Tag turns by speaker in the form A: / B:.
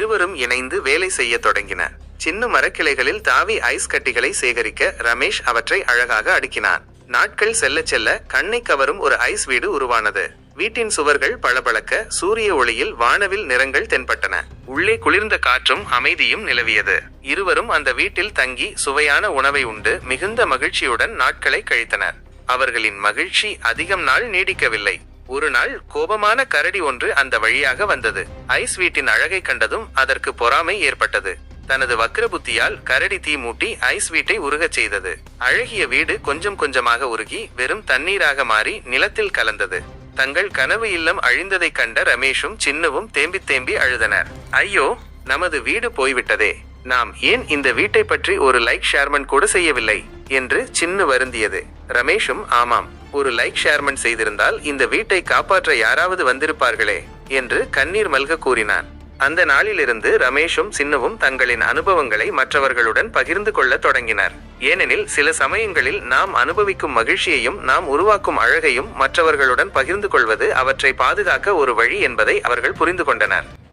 A: இருவரும் இணைந்து வேலை செய்ய தொடங்கினர். சின்ன மரக்கிளைகளில் தாவி ஐஸ் கட்டிகளை சேகரிக்க ரமேஷ் அவற்றை அழகாக அடுக்கினான். நாட்கள் செல்ல செல்ல கண்ணை கவரும் ஒரு ஐஸ் வீடு உருவானது. வீட்டின் சுவர்கள் பளபளக்க, சூரிய ஒளியில் வானவில் நிறங்கள் தென்பட்டன. உள்ளே குளிர்ந்த காற்றும் அமைதியும் நிலவியது. இருவரும் அந்த வீட்டில் தங்கி சுவையான உணவை உண்டு மிகுந்த மகிழ்ச்சியுடன் நாட்களை கழித்தனர். அவர்களின் மகிழ்ச்சி அதிகம் நாள் நீடிக்கவில்லை. ஒரு நாள் கோபமான கரடி ஒன்று அந்த வழியாக வந்தது. ஐஸ் வீட்டின் அழகை கண்டதும் அதற்கு பொறாமை ஏற்பட்டது. தனது வக்ர புத்தியால் கரடி தீ மூட்டி ஐஸ் வீட்டை உருகச் செய்தது. அழகிய வீடு கொஞ்சம் கொஞ்சமாக உருகி வெறும் தண்ணீராக மாறி நிலத்தில் கலந்தது. தங்கள் கனவு இல்லம் அழிந்ததை கண்ட ரமேஷும் சின்னுவும் தேம்பி தேம்பி அழுதனர். ஐயோ, நமது வீடு போய்விட்டதே, நாம் ஏன் இந்த வீட்டை பற்றி ஒரு லைக் ஷேர்மன் கூட செய்யவில்லை என்று சின்னு வருந்தியது. ரமேஷும் ஆமாம், ஒரு லைக் ஷேர்மன் செய்திருந்தால் இந்த வீட்டை காப்பாற்ற யாராவது வந்திருப்பார்களே என்று கண்ணீர் மல்க கூறினான். அந்த நாளிலிருந்து ரமேஷும் சின்னுவும் தங்களின் அனுபவங்களை மற்றவர்களுடன் பகிர்ந்து கொள்ள தொடங்கினர். ஏனெனில் சில சமயங்களில் நாம் அனுபவிக்கும் மகிழ்ச்சியையும் நாம் உருவாக்கும் அழகையும் மற்றவர்களுடன் பகிர்ந்து கொள்வது அவற்றை பாதுகாக்க ஒரு வழி என்பதை அவர்கள் புரிந்து கொண்டனர்.